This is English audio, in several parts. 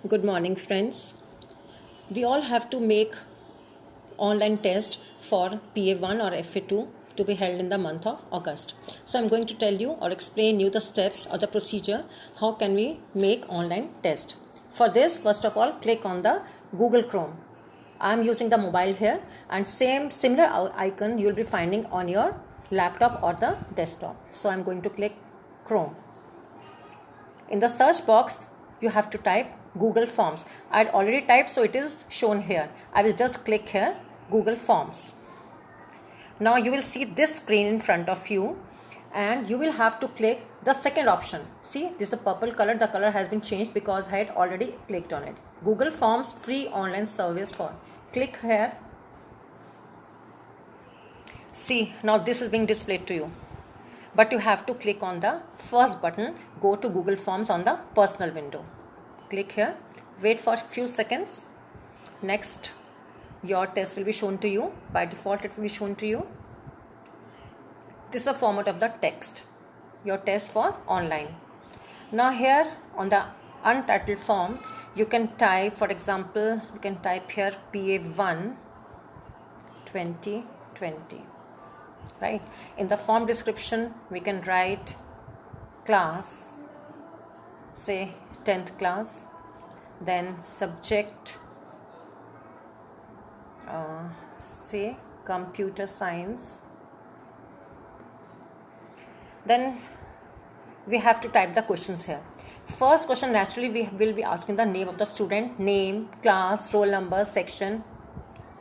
Good morning, friends. We all have to make online test for PA1 or FA2 to be held in the month of August. So I'm going to tell you or explain you the steps or the procedure how can we make online test. For this, first of all, click on the Google Chrome. I'm using the mobile here, and similar icon you'll be finding on your laptop or the desktop. So I'm going to click Chrome. In the search box, you have to type Google Forms. I had already typed, so it is shown here. I will just click here, Google Forms. Now you will see this screen in front of you, and you will have to click the second option. See, this is the purple color. The color has been changed because I had already clicked on it. Google Forms free online service for. Click here. See, now this is being displayed to you. But you have to click on the first button, go to Google Forms on the personal window. Click here, wait for a few seconds. Next, your test will be shown to you. By default, it will be shown to you. This is the format of the text, your test for online. Now here on the untitled form, you can type, for example, you can type here PA1 2020. Right, in the form description we can write class, say 10th class, then subject, say computer science. Then we have to type the questions here. First question, naturally we will be asking the name of the student, name, class, roll number, section,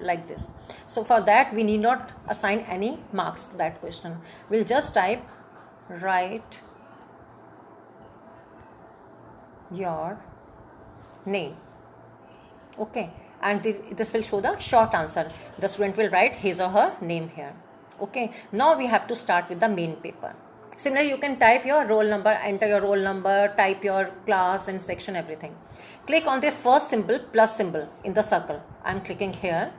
like this. So for that we need not assign any marks to that question. We'll just type write your name. Okay, and this will show the short answer. The student will write his or her name here. Okay, now we have to start with the main paper. Similarly, you can type your roll number, enter your roll number, type your class and section, everything. Click on the first symbol, plus symbol in the circle. I'm clicking here.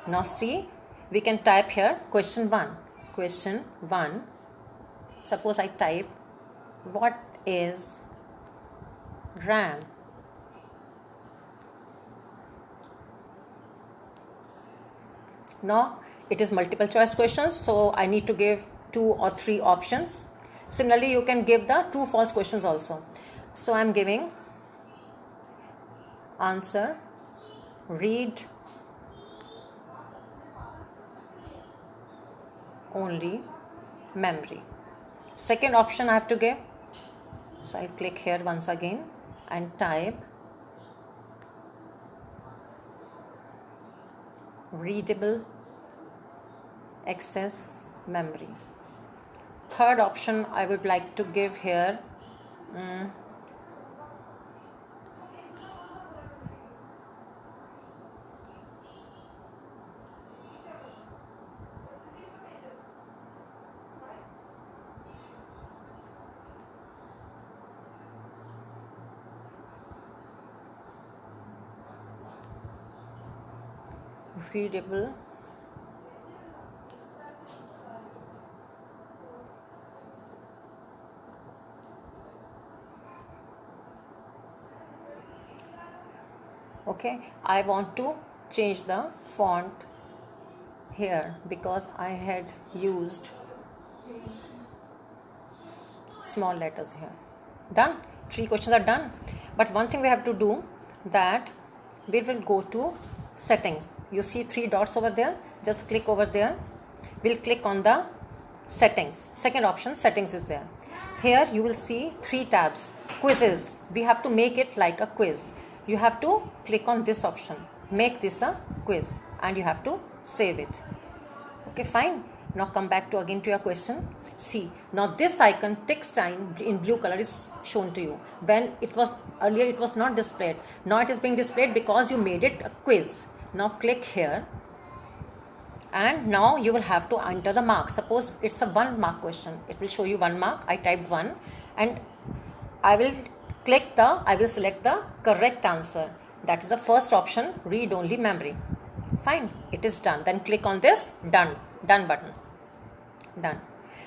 Now see, we can type here question 1. Question 1. Suppose I type, what is RAM? Now it is multiple choice questions, so I need to give 2 or 3 options. Similarly, you can give the true false questions also. So I am giving answer, read only, memory. Second option I have to give, so I'll click here once again and type readable, access, memory. Third option I would like to give here readable, okay. I want to change the font here because I had used small letters here. Done. 3 questions are done. But one thing we have to do, that we will go to settings. You see 3 dots over there, just click over there. We'll click on the settings. Second option, settings, is there. Here you will see 3 tabs. Quizzes, we have to make it like a quiz. You have to click on this option, make this a quiz, and you have to save it. Okay, fine. Now come back to again to your question. See, now this icon, tick sign in blue color, is shown to you. When it was earlier, it was not displayed. Now it is being displayed because you made it a quiz. Now click here, and now you will have to enter the mark. Suppose it's a 1 mark question. It will show you 1 mark. I typed 1, and I will select the correct answer. That is the first option, read only, memory. Fine, it is done. Then click on this done button. Done.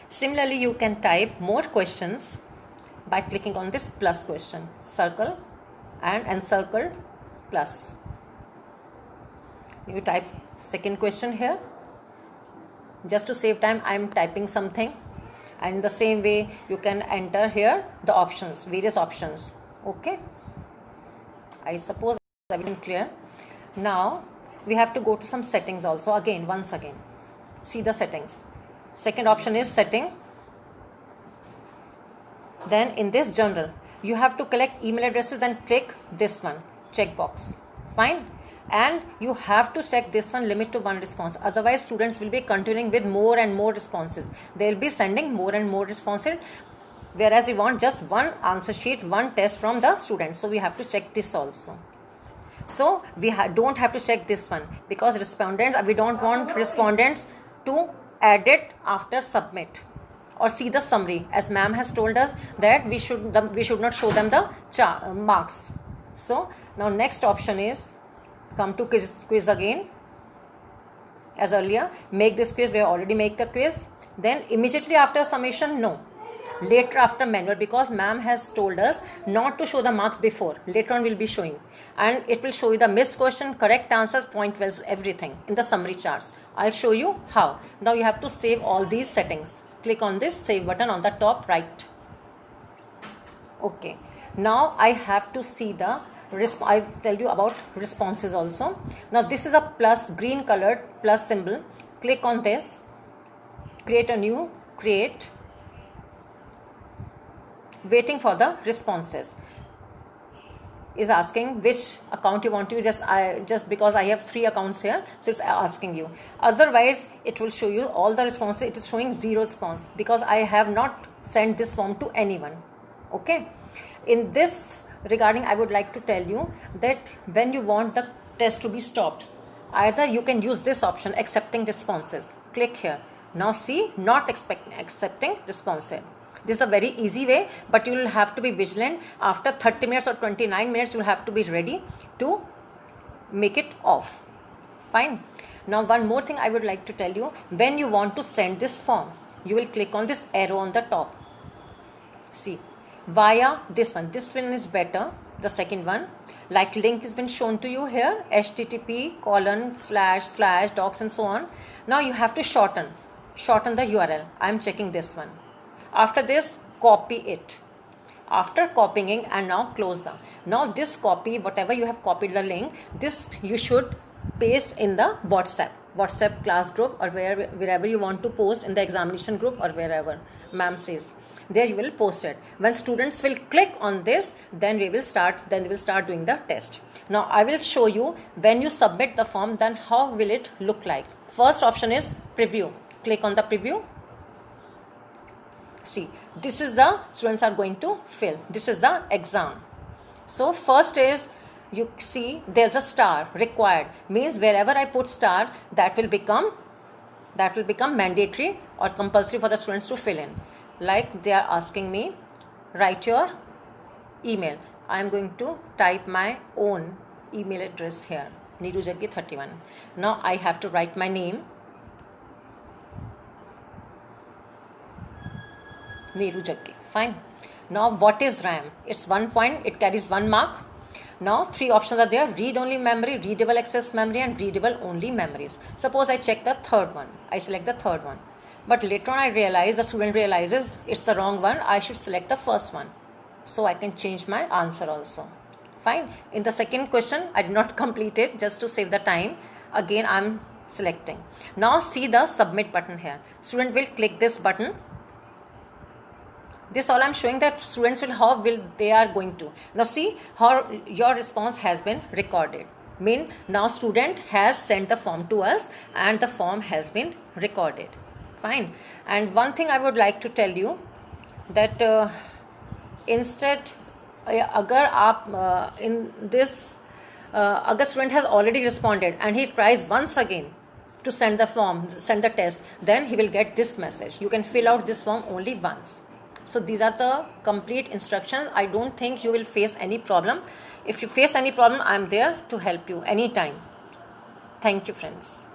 Similarly, you can type more questions by clicking on this plus question, circle, and encircled plus. You type second question here. Just to save time, I am typing something, and in the same way you can enter here the options, various options. Okay, I suppose everything clear. Now we have to go to some settings also. Once again, see the settings. Second option is setting. Then in this general, you have to collect email addresses and click this one checkbox. Fine. And you have to check this one, limit to 1 response. Otherwise, students will be continuing with more and more responses. They will be sending more and more responses, whereas we want just one answer sheet, one test from the students. So we have to check this also. So we don't have to check this one, because we don't want respondents to add it after submit or see the summary, as ma'am has told us that we should not show them the marks. So now next option is come to quiz again. As earlier, make this quiz. We already make the quiz. Then immediately after submission, no, later after manual, because ma'am has told us not to show the marks before. Later on we'll be showing, and it will show you the missed question, correct answers, point wells, everything in the summary charts. I'll show you how. Now you have to save all these settings. Click on this save button on the top right. Okay, now I have to see the I tell you about responses also. Now this is a plus, green colored plus symbol. Click on this, create a new, create, waiting for the responses. Is asking which account you want to use. Just because I have 3 accounts here, so it's asking you. Otherwise it will show you all the responses. It is showing 0 response because I have not sent this form to anyone. Okay, in this regarding, I would like to tell you that when you want the test to be stopped, either you can use this option, accepting responses. Click here. Now see, not accepting responses. This is a very easy way, but you will have to be vigilant. After 30 minutes or 29 minutes, you will have to be ready to make it off. Fine. Now one more thing I would like to tell you. When you want to send this form, you will click on this arrow on the top. See, via this one is better, the second one, like link has been shown to you here, http:// docs and so on. Now you have to shorten the URL. I am checking this one. After this, copy it. After copying, and now close the. Now this copy, whatever you have copied the link, this you should paste in the WhatsApp class group, or wherever you want to post, in the examination group or wherever ma'am says. There you will post it. When students will click on this, then they will start doing the test. Now I will show you when you submit the form, then how will it look like. First option is preview. Click on the preview. See, this is the students are going to fill. This is the exam. So first is, you see there's a star required, means wherever I put star, that will become mandatory or compulsory for the students to fill in. Like they are asking me, write your email. I am going to type my own email address here, Neeru Jaggi 31. Now I have to write my name, Neeru Jaggi. Fine. Now what is RAM? It's 1 point. It carries 1 mark. Now 3 options are there: read only memory, readable access memory, and readable only memories. Suppose I check the third one. I select the third one. But later on the student realizes it's the wrong one. I should select the first one. So I can change my answer also. Fine. In the second question, I did not complete it just to save the time. Again, I'm selecting. Now see the submit button here. Student will click this button. This all I'm showing that students they are going to. Now see how your response has been recorded. Now student has sent the form to us and the form has been recorded. Fine. And one thing I would like to tell you that instead, agar student has already responded and he tries once again to send the form, send the test, then he will get this message: you can fill out this form only once. So these are the complete instructions. I don't think you will face any problem. If you face any problem, I am there to help you anytime. Thank you, friends.